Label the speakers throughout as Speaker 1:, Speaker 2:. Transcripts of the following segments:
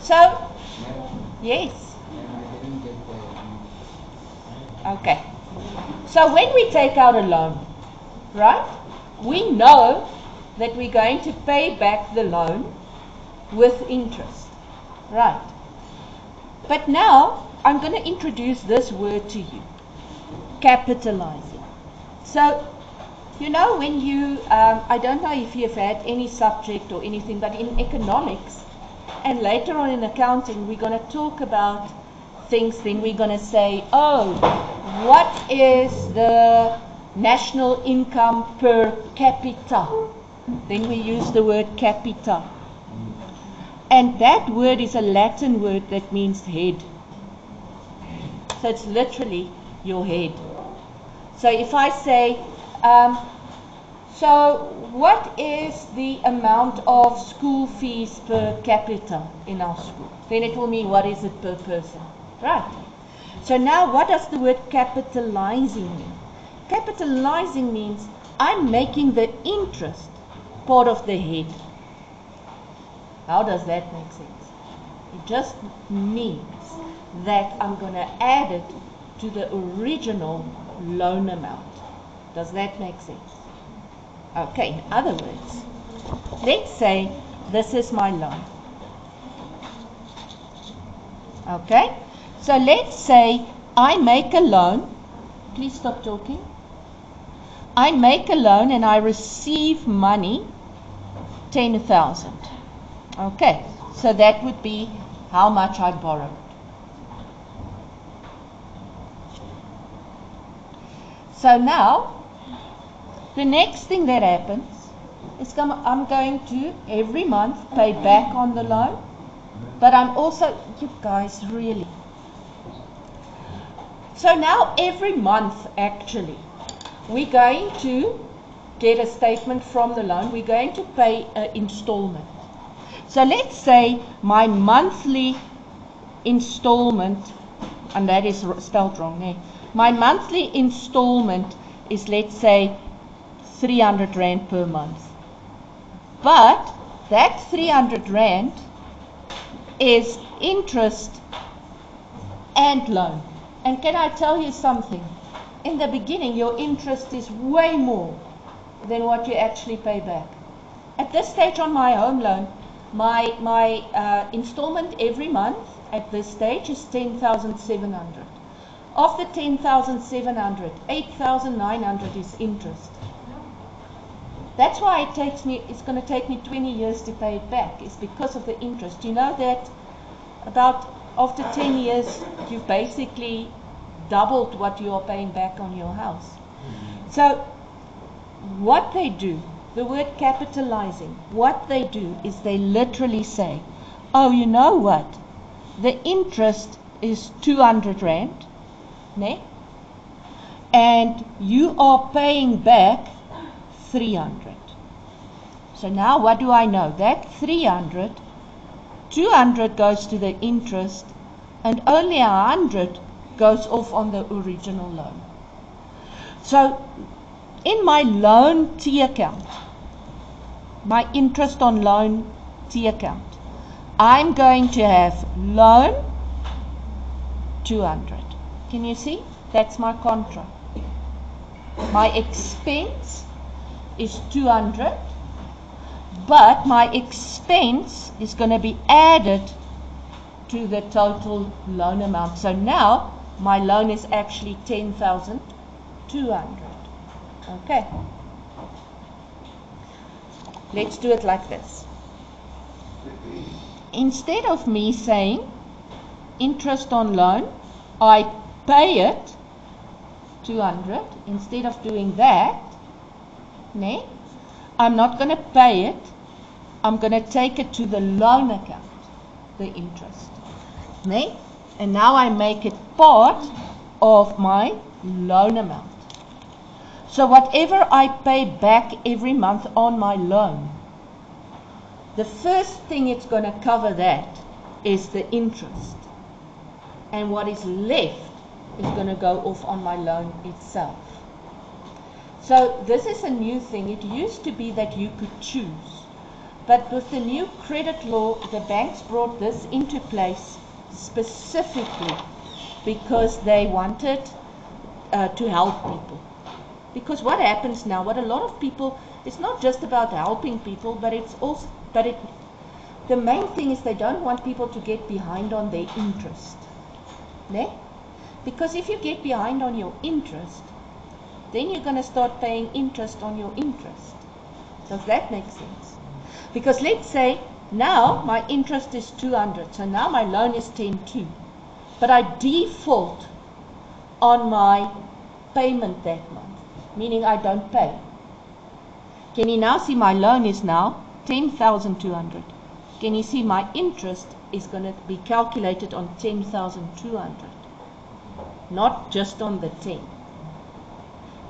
Speaker 1: So, yes. Okay. So when we take out a loan, right, we know that we're going to pay back the loan with interest, right? But now I'm going to introduce this word to you, capitalizing. So, you know, when you, I don't know if you've had any subject or anything, but in economics and later on in accounting, we're going to talk about things, then we're going to say, oh, what is the national income per capita? Then we use the word capita. And that word is a Latin word that means head. So it's literally your head. So if I say, so what is the amount of school fees per capita in our school? Then it will mean what is it per person. Right. So now what does the word capitalizing mean? Capitalizing means I'm making the interest part of the head. How does that make sense? It just means that I'm going to add it to the original loan amount. Does that make sense? Okay, in other words, let's say this is my loan. Okay, so let's say I make a loan. Please stop talking. I make a loan and I receive money, 10,000. Okay, so that would be how much I borrowed. So now, the next thing that happens is I'm going to every month pay back on the loan, but I'm also, you guys really. So now every month actually, we're going to get a statement from the loan, we're going to pay an installment. So let's say my monthly installment, and that is spelled wrong, eh? My monthly installment is, let's say, 300 Rand per month. But that 300 Rand is interest and loan. And can I tell you something? In the beginning, your interest is way more than what you actually pay back. At this stage on my home loan, my installment every month at this stage is 10,700. Of the 10,700, 8,900 is interest. That's why it's going to take me 20 years to pay it back. It's because of the interest. You know that about after 10 years, you've basically doubled what you are paying back on your house. So what they do, the word capitalizing, what they do is they literally say, oh, you know what? The interest is 200 Rand, ne? And you are paying back 300. So now what do I know? That 300, 200 goes to the interest, and only 100 goes off on the original loan. So in my loan T account, my interest on loan T account, I'm going to have loan 200. Can you see? That's my contra. My expense is 200, but my expense is going to be added to the total loan amount. So now my loan is actually 10,200. Okay. Let's do it like this. Instead of me saying interest on loan, I pay it 200. Instead of doing that, ne, I'm not going to pay it. I'm going to take it to the loan account, the interest. Ne? And now I make it part of my loan amount. So whatever I pay back every month on my loan, the first thing it's going to cover that is the interest. And what is left is going to go off on my loan itself. So this is a new thing. It used to be that you could choose. But with the new credit law, the banks brought this into place specifically because they wanted to help people. Because what happens now, what a lot of people, it's not just about helping people, but it's also, the main thing is they don't want people to get behind on their interest. Ne? Because if you get behind on your interest, then you're going to start paying interest on your interest. Does that make sense? Because let's say now my interest is 200, so now my loan is 10.2, but I default on my payment that month, meaning I don't pay. Can you now see my loan is now 10,200? Can you see my interest is going to be calculated on 10,200, not just on the 10?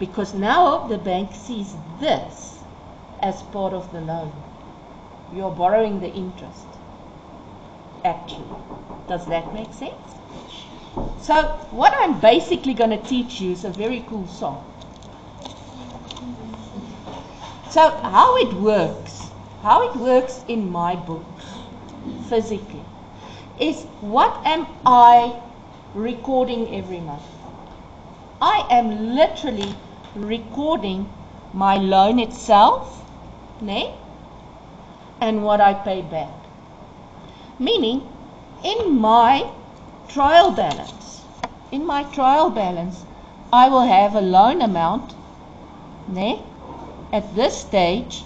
Speaker 1: Because now the bank sees this as part of the loan. You're borrowing the interest, actually. Does that make sense? So what I'm basically going to teach you is a very cool song. So how it works in my books, physically, is what am I recording every month? I am literally recording my loan itself, ne? And what I pay back. Meaning, in my trial balance, I will have a loan amount, ne? At this stage,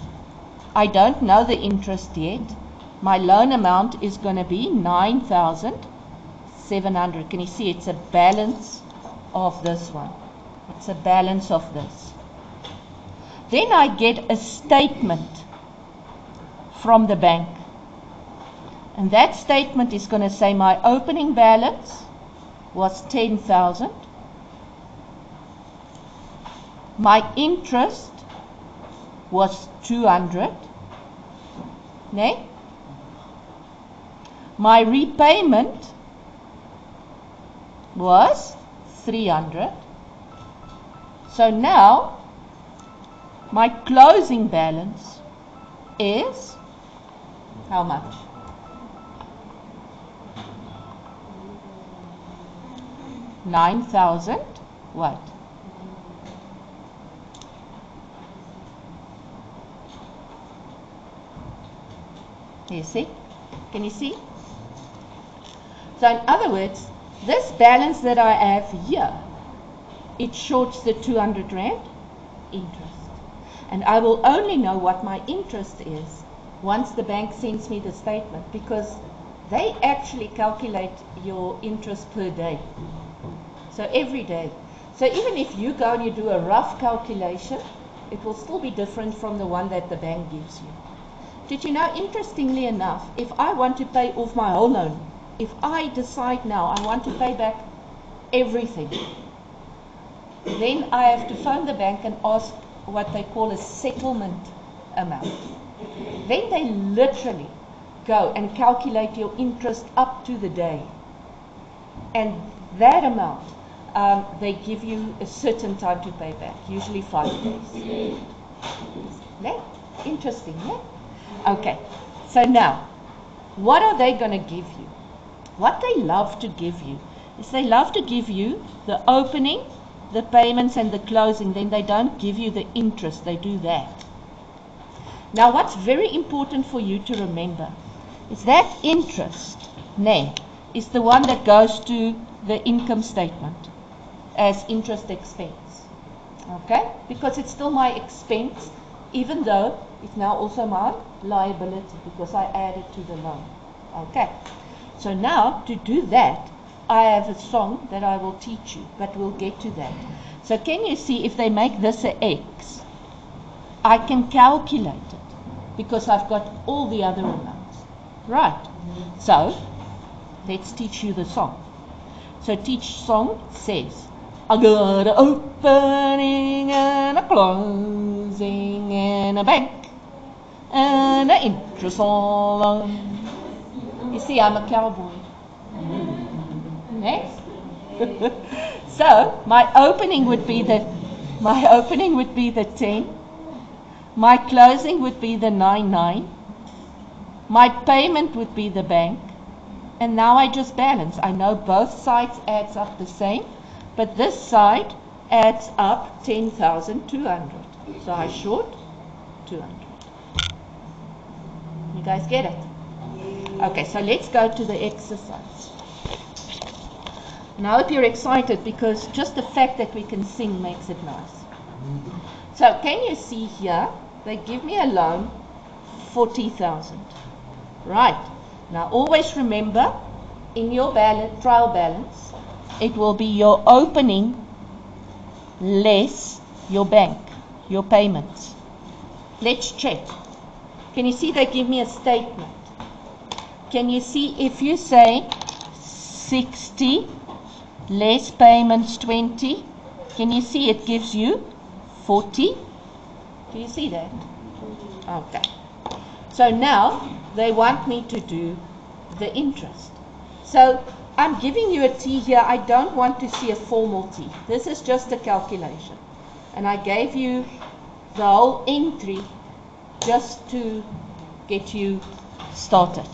Speaker 1: I don't know the interest yet. My loan amount is going to be 9,700. Can you see it's a balance of this one? It's a balance of this. Then I get a statement from the bank. And that statement is going to say my opening balance was 10,000. My interest was 200. Ne? My repayment was 300. So now my closing balance is how much? 9,000 what? You see? Can you see? So in other words, this balance that I have here, it shorts the 200 Rand interest. And I will only know what my interest is once the bank sends me the statement, because they actually calculate your interest per day. So every day. So even if you go and you do a rough calculation, it will still be different from the one that the bank gives you. Did you know, interestingly enough, if I want to pay off my whole loan, if I decide now I want to pay back everything, then I have to phone the bank and ask what they call a settlement amount. Then they literally go and calculate your interest up to the day. And that amount, they give you a certain time to pay back, usually 5 days. Ne? Interesting, ne? Okay, so now, what are they going to give you? What they love to give you is they love to give you the opening, the payments and the closing. Then they don't give you the interest, they do that. Now what's very important for you to remember is that interest, ne, is the one that goes to the income statement as interest expense. Okay? Because it's still my expense, even though it's now also my liability, because I added to the loan. Okay? So now, to do that, I have a song that I will teach you, but we'll get to that. So can you see, if they make this a X, I can calculate it, because I've got all the other amounts. Right? So, let's teach you the song. So teach song says, I got an opening and a closing and a bank and an interest on. You see, I'm a cowboy. Next. So my opening would be the 10. My closing would be the 99. My payment would be the bank. And now I just balance. I know both sides adds up the same, but this side adds up 10,200. So I short 200. You guys get it? Okay, so let's go to the exercise. And I hope you're excited because just the fact that we can sing makes it nice. So can you see here, they give me a loan, 40,000. Right. Now always remember, in your trial balance, it will be your opening less your bank, your payments. Let's check. Can you see they give me a statement? Can you see if you say 60 less payments 20, can you see it gives you 40? Do you see that? Okay. So now they want me to do the interest. So I'm giving you a T here. I don't want to see a formal T. This is just a calculation. And I gave you the whole entry just to get you started.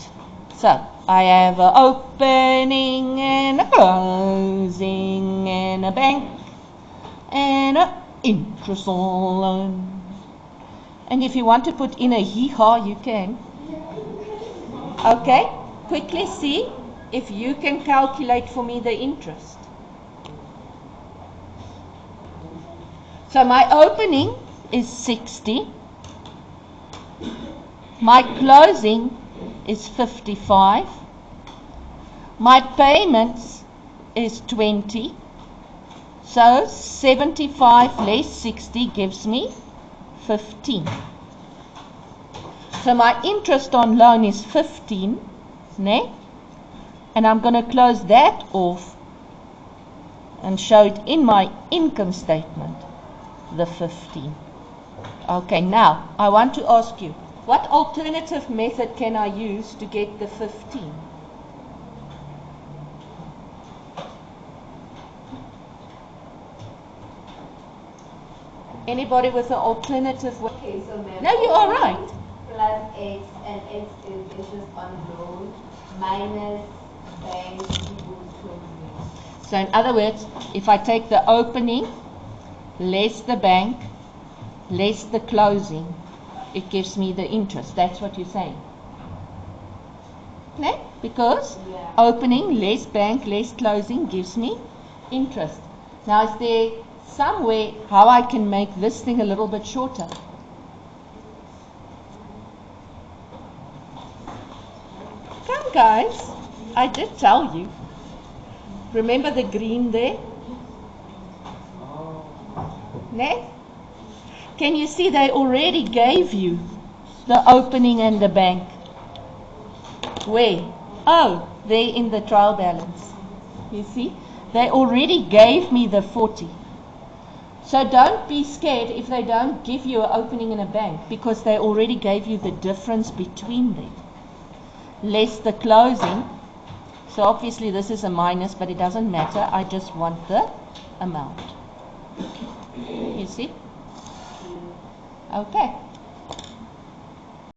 Speaker 1: So I have an opening and a closing and a bank and an interest on loan. And if you want to put in a hee-haw, you can. Okay, quickly see if you can calculate for me the interest. So my opening is 60. My closing is 55. My payments is 20. So 75 less 60 gives me 15. So my interest on loan is 15, ne? And I'm going to close that off and show it in my income statement, the 15. Okay, now I want to ask you, what alternative method can I use to get the 15? Anybody with an alternative way?
Speaker 2: Okay, so
Speaker 1: No, you are right.
Speaker 2: Plus X, and X is interest on loan minus bank equals 20.
Speaker 1: So in other words, if I take the opening, less the bank, less the closing, it gives me the interest. That's what you're saying. No? Because opening, less bank, less closing gives me interest. Now is there some way how I can make this thing a little bit shorter? Come guys, I did tell you. Remember the green there? Ne? Can you see they already gave you the opening and the bank? Where? Oh, there in the trial balance. You see? They already gave me the 40. So don't be scared if they don't give you an opening and a bank, because they already gave you the difference between them. Less the closing. So obviously this is a minus, but it doesn't matter. I just want the amount. You see? Okay.